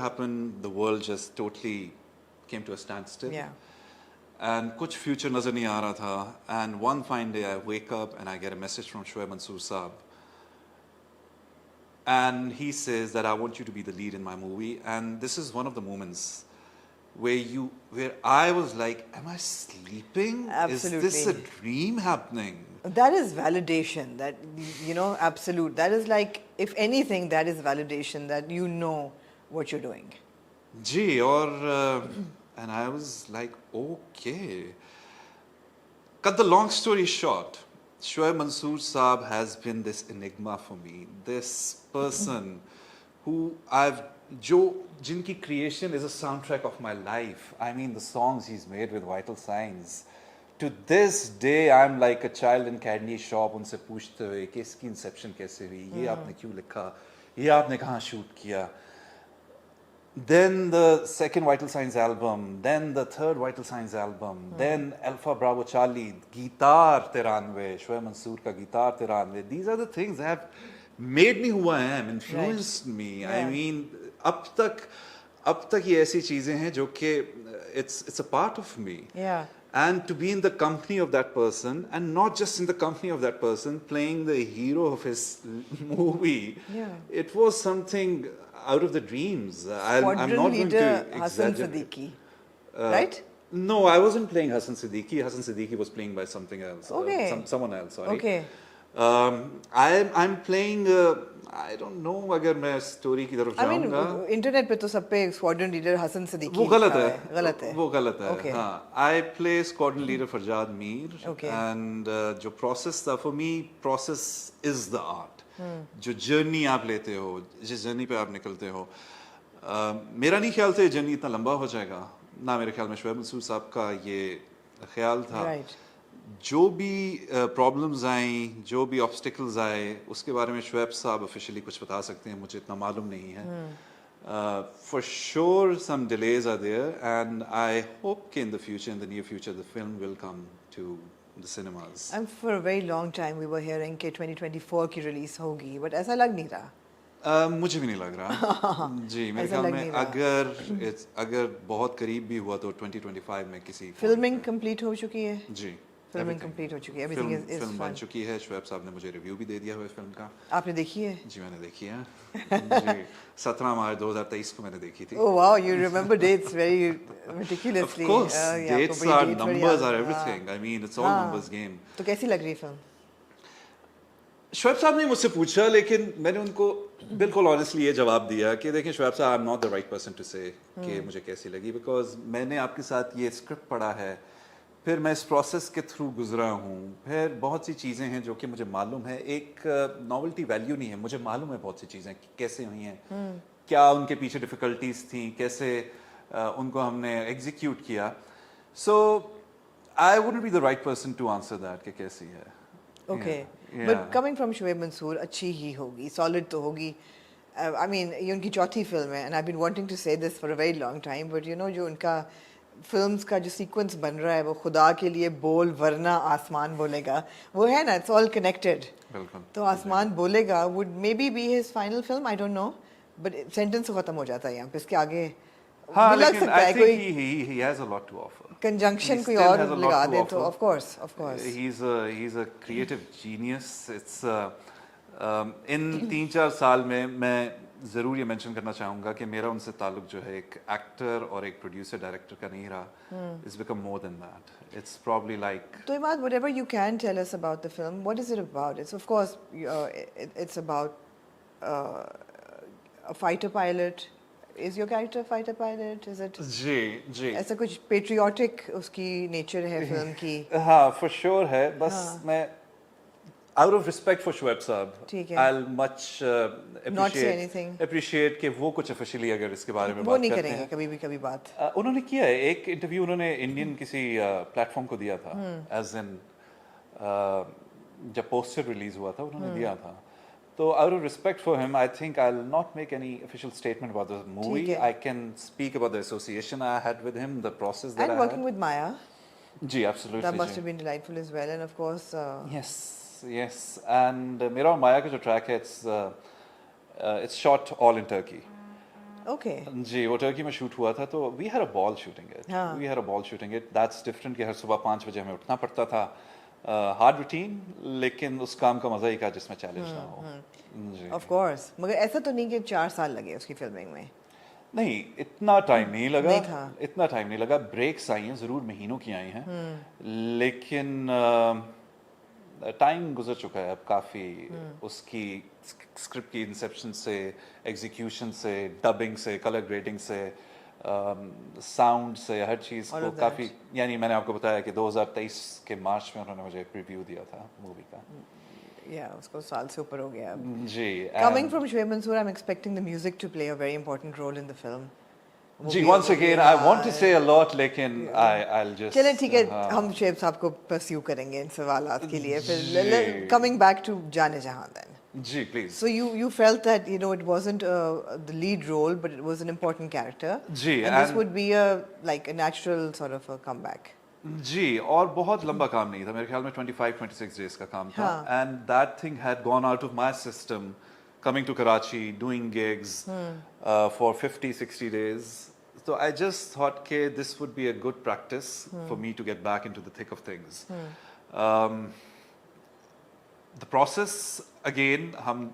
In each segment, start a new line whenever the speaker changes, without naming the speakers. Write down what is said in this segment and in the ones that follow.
happened, the world just totally came to a standstill.
Yeah.
And kuch future nazar nahi aa raha tha. And one fine day I wake up and I get a message from Shoaib Mansoor Saab. And he says that I want you to be the lead in my movie. And this is one of the moments where I was like, am I sleeping?
Absolutely.
Is this a dream happening?
That is validation. That, you know, absolute. That is like, if anything, that is validation that you know what you're doing.
Gee, and I was like, okay. Cut the long story short, Shoaib Mansoor Saab has been this enigma for me. This person who jinki creation is a soundtrack of my life. I mean, the songs he's made with Vital Signs. To this day, I'm like a child in candy shop. उनसे पूछते हुए कि इसकी Inception कैसे हुई, ये आपने क्यों लिखा, ये आपने कहाँ शूट किया. Then the second Vital Signs album, then the third Vital Signs album, then Alpha Bravo Charlie, guitar tiranve, Shoaib Mansoor ka guitar tiranve. These are the things that have made me who I am, influenced me.
Yeah.
I mean, अब तक ये ऐसी चीजें हैं जो कि it's a part of me.
Yeah.
And to be in the company of that person, and not just in the company of that person, playing the hero of his movie, it was something out of the dreams. I'm not going to
Hassan
exaggerate.
Siddiqui, right?
No, I wasn't playing Hassan Siddiqui. Hassan Siddiqui was playing by something else.
Okay.
Someone else, sorry.
Okay.
I'm playing, I don't know अगर मैं story की तरफ जाऊँगा.
I mean, internet पे तो सब पे squadron leader Hassan Siddiqui
वो गलत है.
गलत है.
वो गलत है.
Okay.
हाँ. I play squadron leader Farjad Mir.
Okay.
And जो process था, for me, process is the art. जो journey आप लेते हो, जिस journey पे आप निकलते हो, मेरा नहीं ख्याल से journey इतना लंबा हो जाएगा. ना मेरे ख्याल में शोएब मंसूर साहब का ये ख्याल था.
Right.
जो भी प्रॉब्लम्स आई, जो भी ऑब्स्टिकल्स आए, उसके बारे में शोएब साहब ऑफिशियली कुछ बता सकते हैं, मुझे इतना मालूम नहीं है. For sure some delays are there, and I hope in the future, in the near future, the film will come to the cinemas.
And for a very long time we were hearing कि 2024 की release होगी, but ऐसा लग नहीं रहा.
मुझे भी नहीं लग रहा. जी, मेरे ख्याल में अगर बहुत करीब भी हुआ तो 2025 में किसी
फिल्मिंग कंप्लीट हो चुकी है.
जी,
फिल्मिंग कंप्लीट हो चुकी है. एवरीथिंग इज
फिल्म बन चुकी है. शोएब साहब ने मुझे रिव्यू भी दे दिया हुआ है फिल्म का.
आपने देखी है?
जी, मैंने देखी है. जी, 17 मार्च 2023 को मैंने देखी थी.
Oh wow, you remember dates very meticulously.
Of course, dates are numbers are everything. I mean, it's all numbers game.
तो कैसी लग रही फिल्म?
शोएब साहब ने मुझसे पूछा, लेकिन मैंने उनको बिल्कुल ऑनेस्टली ये जवाब दिया कि देखें शोएब साहब, I am not the right person to say कि मुझे कैसी लगी, बिकॉज मैंने आपके साथ ये स्क्रिप्ट पढ़ा है, फिर मैं इस प्रोसेस के थ्रू गुजरा हूँ, फिर बहुत सी चीज़ें हैं जो कि मुझे मालूम है. एक नॉवेल्टी वैल्यू नहीं है, मुझे मालूम है बहुत सी चीज़ें कैसे हुई हैं, क्या उनके पीछे डिफ़िकल्टीज थी, कैसे उनको हमने एग्जीक्यूट किया. So I wouldn't be the right person to answer that कि कैसी है.
Okay. But coming from Shoaib Mansoor, अच्छी ही होगी, solid तो होगी. I mean, ये उनकी चौथी फिल्म है, and I've been wanting to say this for a very long time, but you know जो उनका फिल्म्स का जो सीक्वेंस बन रहा है, वो खुदा के लिए बोल वरना आसमान बोलेगा, वो है ना, it's all connected.
बिल्कुल.
तो आसमान बोलेगा would maybe be his final film, I don't know, but sentence खत्म हो जाता है यहाँ पे. इसके आगे
हाँ,
लग
लेकिन
सकता है
I
कोई
think he has a lot to offer.
Conjunction कोई और लगा दे तो of course.
He's a creative genius. It's इन 3-4 साल में मैं ज़रूर ये मेंशन करना चाहूँगा कि मेरा उनसे ताल्लुक जो है एक एक्टर और एक प्रोड्यूसर डायरेक्टर का नहीं रहा. It's become more than that. It's probably like.
तो Imad, whatever you can tell us about the film, what is it about? It's of course it's about a fighter pilot. Is your character a fighter pilot? Is it?
जी.
ऐसा कुछ patriotic उसकी nature है film की.
हाँ, for sure है. बस मैं out of respect for Shoaib साहब, I'll much
not say anything.
appreciate कि वो कुछ officially अगर इसके बारे में
वो
बात
नहीं
करते
करेंगे कभी भी कभी बात.
उन्होंने किया है एक इंटरव्यू, उन्होंने इंडियन किसी प्लेटफॉर्म को दिया था, as in जब पोस्टर रिलीज हुआ था उन्होंने दिया था. So out of respect for him, I think I'll not make any official statement about the movie. I can speak about the association I had with him, the process that I had.
And working with Maya.
Ji, absolutely.
That must have been delightful as well, and of course.
Yes. And मेरा और माया का जो track है, it's shot all in Turkey.
Okay.
जी वो Turkey में shoot हुआ था तो we had a ball shooting it
हाँ.
We had a ball shooting it that's different कि हर सुबह 5 बजे हमें उठना पड़ता था हार्ड रूटीन लेकिन उस काम का मजा ही था जिसमें चैलेंज ना हो जी
Of course. मगर ऐसा तो नहीं कि 4 साल लगे उसकी फिल्मिंग में.
नहीं इतना टाइम नहीं लगा
नहीं था.
इतना टाइम नहीं लगा ब्रेक्स आई हैं ज़रूर महीनों की आई हैं लेकिन टाइम गुजर चुका है अब काफ़ी उसकी स्क्रिप्ट की इंसेप्शन से एग्जीक्यूशन से डबिंग से कलर ग्रेडिंग से साउंड से हर चीज़
All
को
of that.
काफ़ी यानी मैंने आपको बताया कि 2023 के मार्च में उन्होंने मुझे एक रिव्यू दिया था मूवी का
Yeah, उसको साल से ऊपर हो गया अब.
जी
Coming
and-
from Shoaib Mansoor, I'm expecting the music to play a very important role in the film.
Ji once again I want to say a lot लेकिन I'll just
चलें ठीक है
हाँ।
हम शोएब साहब को परस्यू करेंगे इन सवालात के लिए फिर
जी।
coming back to जाने जहां then.
जी please
So you felt that it wasn't the lead role, but it was an important character.
जी,
and this
and-
would be like a natural sort of a comeback.
जी और बहुत लंबा काम नहीं था मेरे ख्याल में 25-26 डेज का काम था
हाँ.
And that thing had gone out of my system coming to Karachi doing gigs for 50-60 days so I just thought के this would be a good practice for me to get back into the thick of things the process again हम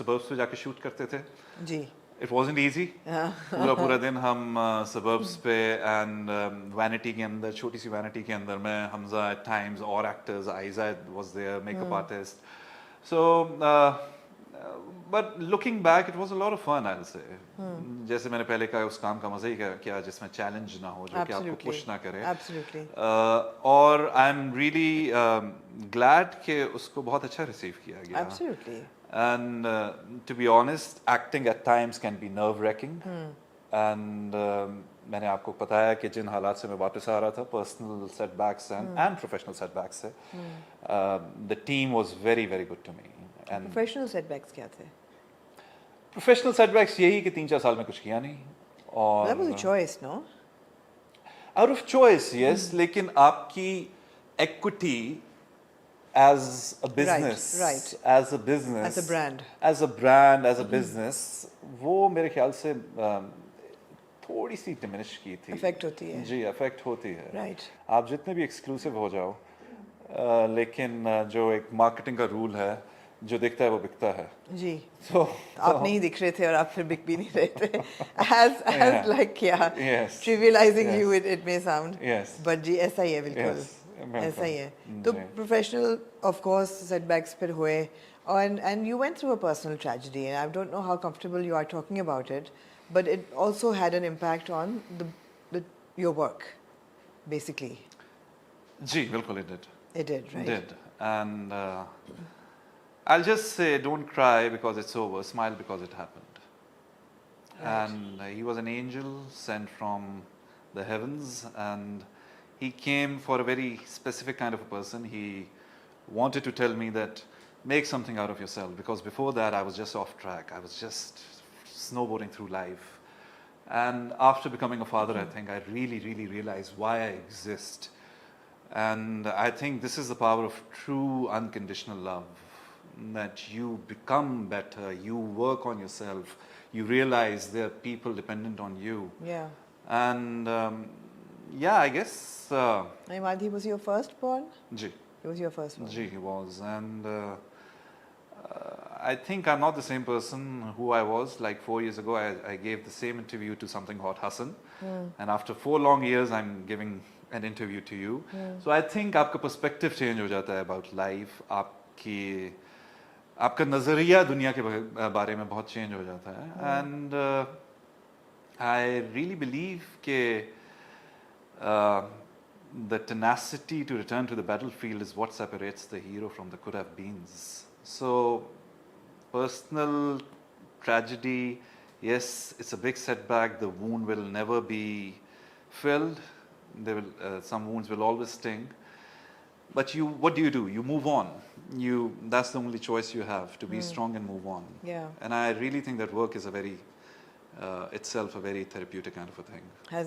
suburbs पे जाके shoot करते थे
जी.
It wasn't easy. पूरा पूरा दिन हम suburbs पे and vanity के अंदर छोटी सी vanity के अंदर में हमजा at times और actors Aiza was there makeup artist so but looking back it was a lot of fun I'll say जैसे मैंने पहले कहा उस काम का मजा ही किया जिसमें challenge ना हो जो कि आपको
Absolutely.
push ना करे
Absolutely.
और I'm really glad कि उसको बहुत अच्छा receive किया गया
Absolutely.
And to be honest, acting at times can be nerve-wracking. And मैंने आपको बताया कि जिन हालात से मैं वापस आ रहा था, personal setbacks and professional setbacks से, the team was very very good to me. And
Professional setbacks क्या थे?
professional setbacks यही कि 3-4 साल में कुछ किया नहीं. और
That was a choice, no?
out of choice, yes, लेकिन आपकी equity as a business,
right.
as a business,
As a brand.
as a business, वो मेरे ख्याल से थोड़ी सी diminish की थी.
Affect होती है.
जी, affect होती है.
Right.
आप जितने भी exclusive हो जाओ, लेकिन जो एक marketing का rule है, जो दिखता है वो बिकता है.
जी.
So
आप नहीं दिख रहे थे और आप फिर बिक भी नहीं रहे थे. As like
Yes.
trivializing
Yes.
you it may sound.
Yes.
But जी ऐसा ही है बिल्कुल.
Yes. बिल्कुल.
ऐसा ही है. तो
जी.
professional of course setbacks फिर हुए and you went through a personal tragedy and I don't know how comfortable you are talking about it, but it also had an impact on your work, basically.
जी, बिल्कुल it did.
It did, right?
Did. And I'll just say, don't cry because it's over. Smile because it happened.
Right.
And he was an angel sent from the heavens, and he came for a very specific kind of a person. He wanted to tell me that make something out of yourself, because before that I was just off track. I was just snowboarding through life. And after becoming a father, I think I really, really realized why I exist. And I think this is the power of true unconditional love, that you become better, you work on yourself, you realize there are people dependent on you.
Yeah.
And yeah, I guess
Imad, was your firstborn?
Ji.
He was your firstborn.
Ji, he was. And I think I'm not the same person who I was like 4 years ago. I gave the same interview to Something Hot Hassan. And after 4 long years, I'm giving an interview to you. So I think आपका perspective change हो जाता है about life. आपका नज़रिया दुनिया के बारे में बहुत change हो जाता है. And I really believe कि the tenacity to return to the battlefield is what separates the hero from the could have beens. So, personal tragedy, yes, it's a big setback. The wound will never be filled. Some wounds will always sting. But what do? You move on. That's the only choice you have, to be strong and move on.
Yeah.
And I really think that work is itself a very therapeutic kind of a thing.
Has